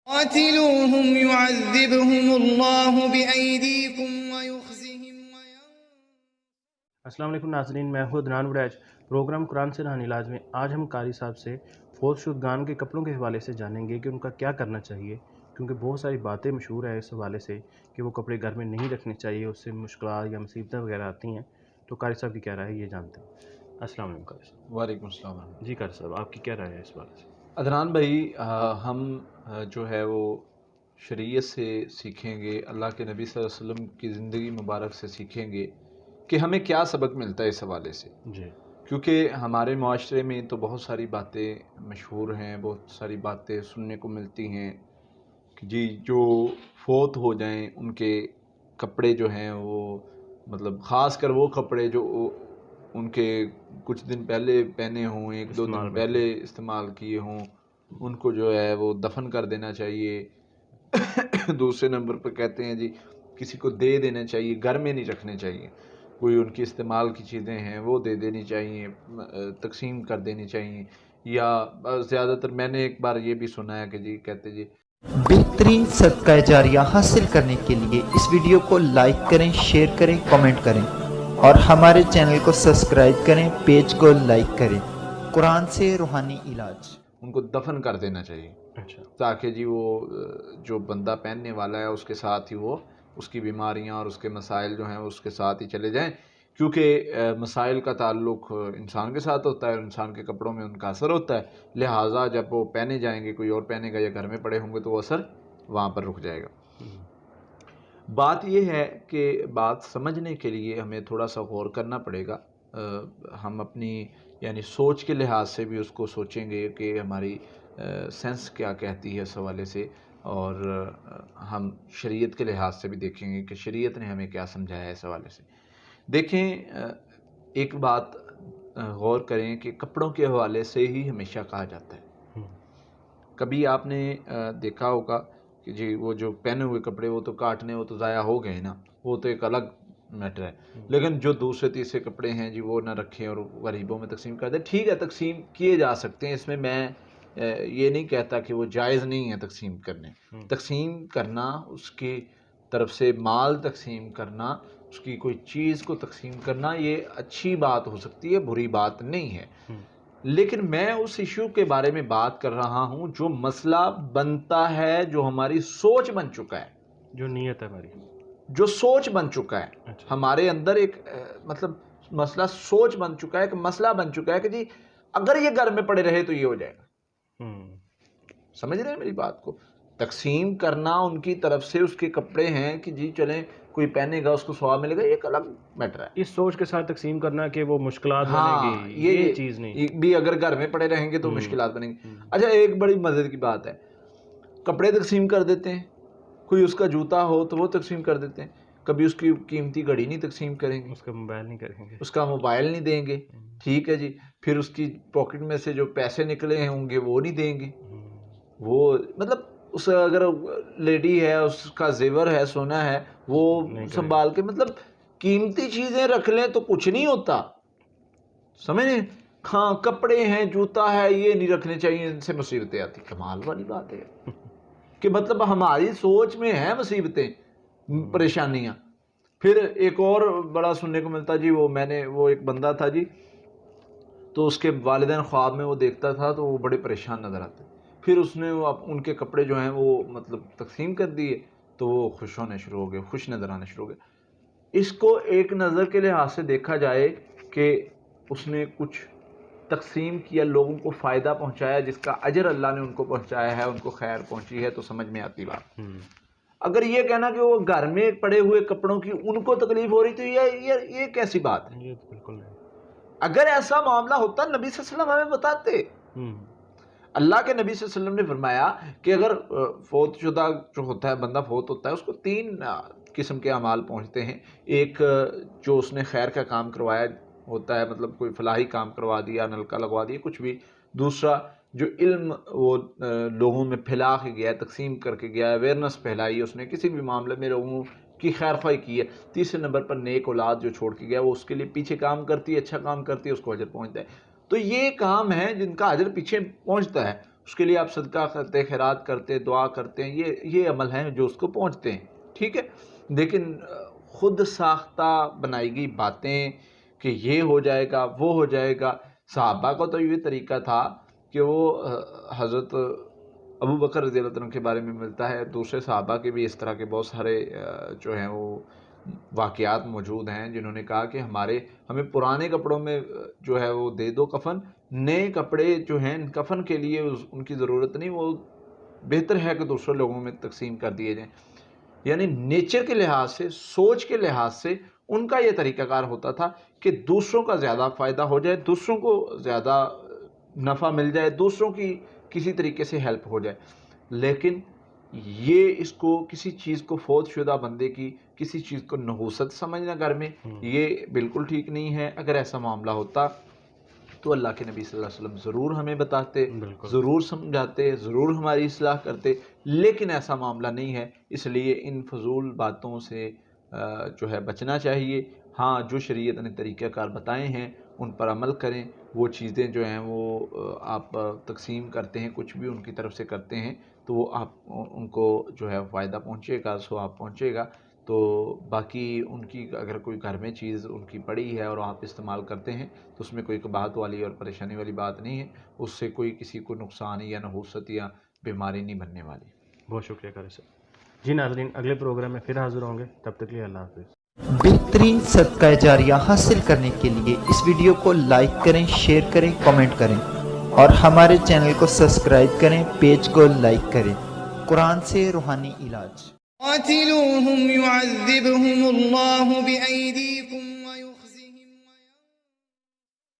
قاتلوهم يعذبهم الله بأيديكم ويخزهم السلام علیکم ناظرین، میں ہوں عدنان وڑیچ۔ پروگرام قرآن سے روحانی علاج میں آج ہم قاری صاحب سے فوت شدگان کے کپڑوں کے حوالے سے جانیں گے کہ ان کا کیا کرنا چاہیے، کیونکہ بہت ساری باتیں مشہور ہیں اس حوالے سے کہ وہ کپڑے گھر میں نہیں رکھنے چاہیے، اس سے مشکلات یا مصیبتیں وغیرہ آتی ہیں۔ تو قاری صاحب کی کیا رائے ہے یہ جانتے ہیں۔ السلام علیکم قاری صاحب۔ وعلیکم السلام ورحمۃ اللہ۔ جی قاری صاحب، آپ کی کیا رائے ہے اس بارے سے؟ عدنان بھائی، ہم جو ہے وہ شریعت سے سیکھیں گے، اللہ کے نبی صلی اللہ علیہ وسلم کی زندگی مبارک سے سیکھیں گے کہ ہمیں کیا سبق ملتا ہے اس حوالے سے، جی، کیونکہ ہمارے معاشرے میں تو بہت ساری باتیں مشہور ہیں، بہت ساری باتیں سننے کو ملتی ہیں کہ جی جو فوت ہو جائیں ان کے کپڑے جو ہیں وہ مطلب خاص کر وہ کپڑے جو ان کے کچھ دن پہلے پہنے ہوں، ایک دو دن پہلے استعمال کیے ہوں، ان کو جو ہے وہ دفن کر دینا چاہیے۔ دوسرے نمبر پر کہتے ہیں جی کسی کو دے دینا چاہیے، گھر میں نہیں رکھنے چاہیے، کوئی ان کی استعمال کی چیزیں ہیں وہ دے دینی چاہیے، تقسیم کر دینی چاہیے۔ یا زیادہ تر میں نے ایک بار یہ بھی سنا ہے کہ جی کہتے جی بہترین صدقہ جاریہ حاصل کرنے کے لیے اس ویڈیو کو لائک کریں، شیئر کریں، کمنٹ کریں اور ہمارے چینل کو سبسکرائب کریں، پیج کو لائک کریں۔ قرآن سے روحانی علاج۔ ان کو دفن کر دینا چاہیے، اچھا، تاکہ جی وہ جو بندہ پہننے والا ہے اس کے ساتھ ہی وہ اس کی بیماریاں اور اس کے مسائل جو ہیں اس کے ساتھ ہی چلے جائیں، کیونکہ مسائل کا تعلق انسان کے ساتھ ہوتا ہے اور انسان کے کپڑوں میں ان کا اثر ہوتا ہے، لہٰذا جب وہ پہنے جائیں گے، کوئی اور پہنے گا یا گھر میں پڑے ہوں گے تو وہ اثر وہاں پر رک جائے گا۔ بات یہ ہے کہ بات سمجھنے کے لیے ہمیں تھوڑا سا غور کرنا پڑے گا، ہم اپنی یعنی سوچ کے لحاظ سے بھی اس کو سوچیں گے کہ ہماری سینس کیا کہتی ہے اس حوالے سے، اور ہم شریعت کے لحاظ سے بھی دیکھیں گے کہ شریعت نے ہمیں کیا سمجھایا ہے اس حوالے سے۔ دیکھیں، ایک بات غور کریں کہ کپڑوں کے حوالے سے ہی ہمیشہ کہا جاتا ہے۔ کبھی آپ نے دیکھا ہوگا کہ جی وہ جو پہنے ہوئے کپڑے وہ تو کاٹنے، وہ تو ضائع ہو گئے نا، وہ تو ایک الگ میٹر ہے، لیکن جو دوسرے تیسرے کپڑے ہیں جی وہ نہ رکھیں اور غریبوں میں تقسیم کر دیں۔ ٹھیک ہے، تقسیم کیے جا سکتے ہیں، اس میں یہ نہیں کہتا کہ وہ جائز نہیں ہے تقسیم کرنے۔ تقسیم کرنا، اس کی طرف سے مال تقسیم کرنا، اس کی کوئی چیز کو تقسیم کرنا، یہ اچھی بات ہو سکتی ہے، بری بات نہیں ہے، لیکن میں اس ایشو کے بارے میں بات کر رہا ہوں جو مسئلہ بنتا ہے، جو ہماری سوچ بن چکا ہے، جو نیت ہے ہماری، جو سوچ بن چکا ہے اچھا، ہمارے اندر، ایک مطلب مسئلہ سوچ بن چکا ہے، ایک مسئلہ بن چکا ہے کہ جی اگر یہ گھر میں پڑے رہے تو یہ ہو جائے گا۔ سمجھ رہے ہیں میری بات کو؟ تقسیم کرنا ان کی طرف سے، اس کے کپڑے ہیں کہ جی چلیں کوئی پہنے گا اس کو ثواب ملے گا، یہ ایک الگ میٹر ہے۔ اس سوچ کے ساتھ تقسیم کرنا کہ وہ مشکلات بنے ہاں، گی، یہ چیز نہیں بھی اگر گھر میں پڑے رہیں گے تو مشکلات بنیں گی۔ اچھا، ایک بڑی مزے کی بات ہے، کپڑے تقسیم کر دیتے ہیں، کوئی اس کا جوتا ہو تو وہ تقسیم کر دیتے ہیں، کبھی اس کی قیمتی گھڑی نہیں تقسیم کریں گے، اس کا موبائل نہیں کریں گے، اس کا موبائل نہیں دیں گے، ٹھیک ہے جی، پھر اس کی پاکٹ میں سے جو پیسے نکلے ہوں گے وہ نہیں دیں گے، وہ مطلب اس اگر لیڈی ہے اس کا زیور ہے، سونا ہے، وہ سنبھال کے مطلب قیمتی چیزیں رکھ لیں تو کچھ نہیں ہوتا، سمجھیں؟ ہاں، کپڑے ہیں، جوتا ہے، یہ نہیں رکھنے چاہیے، ان سے مصیبتیں آتی۔ کمال والی بات ہے کہ مطلب ہماری سوچ میں ہیں مصیبتیں، پریشانیاں۔ پھر ایک اور بڑا سننے کو ملتا جی، وہ ایک بندہ تھا جی، تو اس کے والدین خواب میں وہ دیکھتا تھا تو وہ بڑے پریشان نظر آتے، پھر اس نے ان کے کپڑے جو ہیں وہ مطلب تقسیم کر دیے تو وہ خوش ہونے شروع ہو گئے، خوش نظر آنے شروع ہو گئے۔ اس کو ایک نظر کے لحاظ سے دیکھا جائے کہ اس نے کچھ تقسیم کیا، لوگوں کو فائدہ پہنچایا، جس کا اجر اللہ نے ان کو پہنچایا ہے، ان کو خیر پہنچی ہے، تو سمجھ میں آتی بات۔ اگر یہ کہنا کہ وہ گھر میں پڑے ہوئے کپڑوں کی ان کو تکلیف ہو رہی تو یہ کیسی بات ہے؟ یہ تو بالکل نہیں۔ اگر ایسا معاملہ ہوتا نبی صلی اللہ علیہ وسلم ہمیں بتاتے۔ اللہ کے نبی صلی اللہ علیہ وسلم نے فرمایا کہ اگر فوت شدہ جو ہوتا ہے، بندہ فوت ہوتا ہے، اس کو 3 قسم کے اعمال پہنچتے ہیں۔ ایک جو اس نے خیر کا کام کروایا ہوتا ہے، مطلب کوئی فلاحی کام کروا دیا، نلکا لگوا دیا، کچھ بھی۔ دوسرا جو علم وہ لوگوں میں پھیلا کے گیا، تقسیم کر کے گیا، اویئرنس پھیلائی اس نے، کسی بھی معاملے میں لوگوں کی خیر خواہی کی ہے۔ تیسرے نمبر پر نیک اولاد جو چھوڑ کے گیا، وہ اس کے لیے پیچھے کام کرتی ہے، اچھا کام کرتی ہے، اس کو اجر پہنچتا ہے۔ تو یہ کام ہے جن کا اجر پیچھے پہنچتا ہے۔ اس کے لیے آپ صدقہ کرتے، خیرات کرتے، دعا کرتے ہیں، یہ عمل ہیں جو اس کو پہنچتے ہیں، ٹھیک ہے۔ لیکن خود ساختہ بنائی گئی باتیں کہ یہ ہو جائے گا، وہ ہو جائے گا، صحابہ کا تو یہ طریقہ تھا کہ وہ حضرت ابو بکر رضی اللہ عنہ کے بارے میں ملتا ہے، دوسرے صحابہ کے بھی اس طرح کے بہت سارے جو ہیں وہ واقعات موجود ہیں جنہوں نے کہا کہ ہمیں پرانے کپڑوں میں جو ہے وہ دے دو کفن، نئے کپڑے جو ہیں کفن کے لیے ان کی ضرورت نہیں، وہ بہتر ہے کہ دوسرے لوگوں میں تقسیم کر دیے جائیں۔ یعنی نیچر کے لحاظ سے، سوچ کے لحاظ سے ان کا یہ طریقہ کار ہوتا تھا کہ دوسروں کا زیادہ فائدہ ہو جائے، دوسروں کو زیادہ نفع مل جائے، دوسروں کی کسی طریقے سے ہیلپ ہو جائے۔ لیکن یہ اس کو کسی چیز کو فوت شدہ بندے کی کسی چیز کو نحوست سمجھنا گھر میں، یہ بالکل ٹھیک نہیں ہے۔ اگر ایسا معاملہ ہوتا تو اللہ کے نبی صلی اللہ علیہ وسلم ضرور ہمیں بتاتے، ضرور سمجھاتے، ضرور ہماری اصلاح کرتے، لیکن ایسا معاملہ نہیں ہے۔ اس لیے ان فضول باتوں سے جو ہے بچنا چاہیے۔ ہاں، جو شریعت نے طریقہ کار بتائے ہیں ان پر عمل کریں۔ وہ چیزیں جو ہیں وہ آپ تقسیم کرتے ہیں، کچھ بھی ان کی طرف سے کرتے ہیں تو وہ آپ ان کو جو ہے فائدہ پہنچے گا، ثواب پہنچے گا۔ تو باقی ان کی اگر کوئی گھر میں چیز ان کی پڑی ہے اور آپ استعمال کرتے ہیں تو اس میں کوئی قباحت والی اور پریشانی والی بات نہیں ہے، اس سے کوئی کسی کو نقصان یا نحوست یا بیماری نہیں بننے والی۔ بہت شکریہ قاری صاحب۔ جی ناظرین، اگلے پروگرام میں پھر حاضر ہوں گے، تب تک کے لیے اللہ حافظ۔ بہترین صدقہ جاریہ حاصل کرنے کے لیے اس ویڈیو کو لائک کریں، شیئر کریں، کمنٹ کریں اور ہمارے چینل کو سبسکرائب کریں، پیج کو لائک کریں۔ قرآن سے روحانی علاج۔ قاتلوهم يعذبهم الله بأيديكم